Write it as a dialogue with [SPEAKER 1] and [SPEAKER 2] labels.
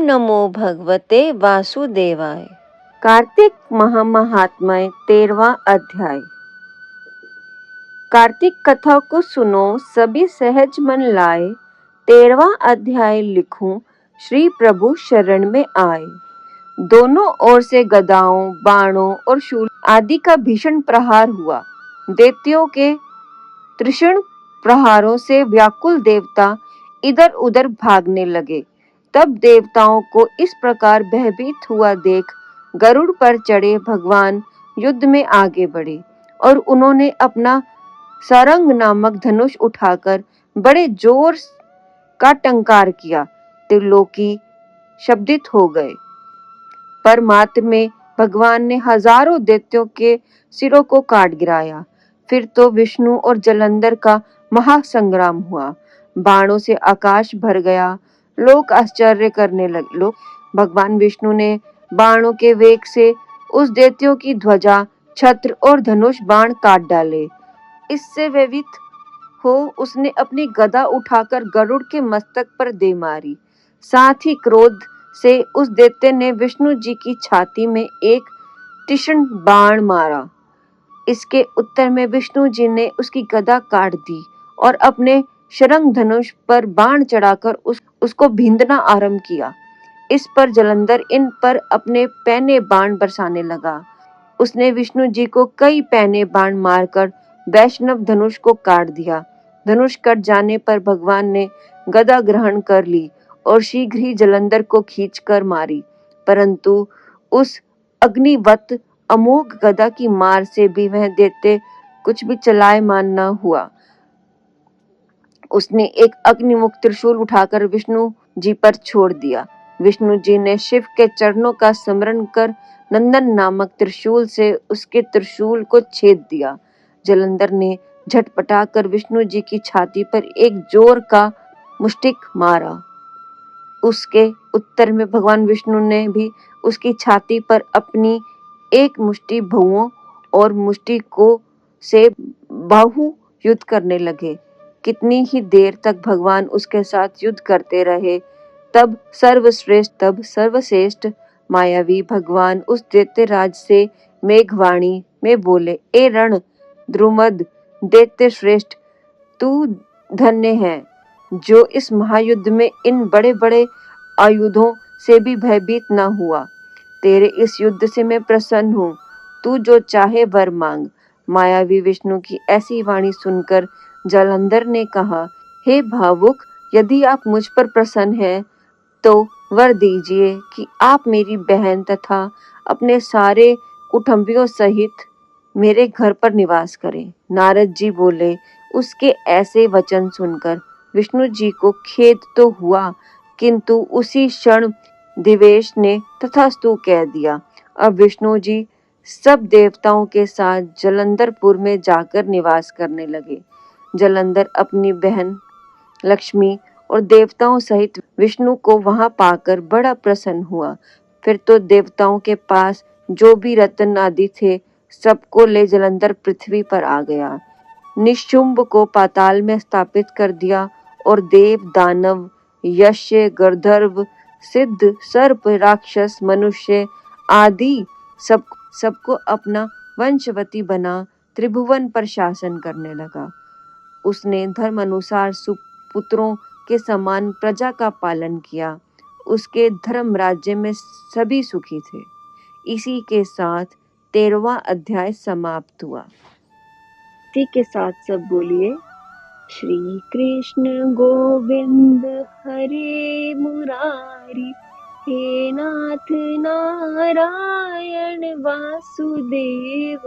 [SPEAKER 1] नमो भगवते वासुदेवाय। कार्तिक महात्म्य 13वां अध्याय। कार्तिक कथा को सुनो, सभी सहज मन लाए। 13वां अध्याय लिखूं, श्री प्रभु शरण में आए। दोनों ओर से गदाओं, बाणों और शूल आदि का भीषण प्रहार हुआ। दैत्यों के तीक्ष्ण प्रहारों से व्याकुल देवता इधर उधर भागने लगे। तब देवताओं को इस प्रकार भयभीत हुआ देख गरुड़ पर चढ़े भगवान युद्ध में आगे बढ़े और उन्होंने अपना सारंग नामक धनुष उठाकर बड़े जोर का टंकार किया। त्रिलोकी शब्दित हो गए। पर मात्र में भगवान ने हजारों दैत्यों के सिरों को काट गिराया। फिर तो विष्णु और जलंधर का महासंग्राम हुआ। बाणों से आकाश भर गया। लोग आश्चर्य करने लगे। भगवान विष्णु ने बाणों के वेग से उस दैत्यों की ध्वजा, छत्र और धनुष बाण काट डाले। इससे व्यथित हो उसने अपनी गदा उठाकर गरुड़ के मस्तक पर दे मारी। साथ ही क्रोध से उस दैत्य ने विष्णु जी की छाती में एक तीक्ष्ण बाण मारा। इसके उत्तर में विष्णु जी ने उसकी गदा काट दी और अपने शरंग धनुष पर बाण चढ़ाकर उसको भींदना आरंभ किया। इस पर जलंधर इन पर अपने पैने बाण बरसाने लगा। उसने विष्णु जी को कई पैने बाण मारकर वैष्णव धनुष को काट दिया। धनुष कट जाने पर भगवान ने गदा ग्रहण कर ली और शीघ्र ही जलंधर को खींचकर मारी, परंतु उस अग्निवत अमोघ गदा की मार से भी वह दैत्य कुछ भी चलायमान न हुआ। उसने एक अग्निमुख त्रिशूल उठाकर विष्णु जी पर छोड़ दिया। विष्णु जी ने शिव के चरणों का स्मरण कर नंदन नामक त्रिशूल से उसके त्रिशूल को छेद दिया। जलंधर ने झटपटाकर विष्णु जी की छाती पर एक जोर का मुष्टिक मारा। उसके उत्तर में भगवान विष्णु ने भी उसकी छाती पर अपनी एक मुष्टि भुवों और मुष्टि को से बाहु युद्ध करने लगे। कितनी ही देर तक भगवान उसके साथ युद्ध करते रहे। तब सर्वश्रेष्ठ मायावी भगवान उस दैत्य राज से मेघवाणी में बोले, ए रण द्रुमद दैत्य श्रेष्ठ, तू धन्य है जो इस महायुद्ध में इन बड़े बड़े आयुधों से भी भयभीत न हुआ। तेरे इस युद्ध से मैं प्रसन्न हूँ। तू जो चाहे वर मांग। मायावी विष्णु की ऐसी वाणी सुनकर जलंधर ने कहा, हे भावुक, यदि आप मुझ पर प्रसन्न हैं तो वर दीजिए कि आप मेरी बहन तथा अपने सारे कुटुंबियों सहित मेरे घर पर निवास करें। नारद जी बोले। उसके ऐसे वचन सुनकर विष्णु जी को खेद तो हुआ, किंतु उसी क्षण दिवेश ने तथास्तु कह दिया। अब विष्णु जी सब देवताओं के साथ जलंधरपुर में जाकर निवास करने लगे। जलंधर अपनी बहन लक्ष्मी और देवताओं सहित विष्णु को वहां पाकर बड़ा प्रसन्न हुआ। फिर तो देवताओं के पास जो भी रत्न आदि थे, सबको ले जलंधर पृथ्वी पर आ गया। निशुंभ को पाताल में स्थापित कर दिया और देव, दानव, यक्ष, गंधर्व, सिद्ध, सर्प, राक्षस, मनुष्य आदि सबको अपना वंशवती बना त्रिभुवन पर शासन करने लगा। उसने धर्म अनुसार सुपुत्रों के समान प्रजा का पालन किया। उसके धर्म राज्य में सभी सुखी थे। इसी के साथ 13वां अध्याय समाप्त हुआ।
[SPEAKER 2] इसी के साथ सब बोलिए, श्री कृष्ण गोविंद हरे मुरारी, हे नाथ नारायण वासुदेव।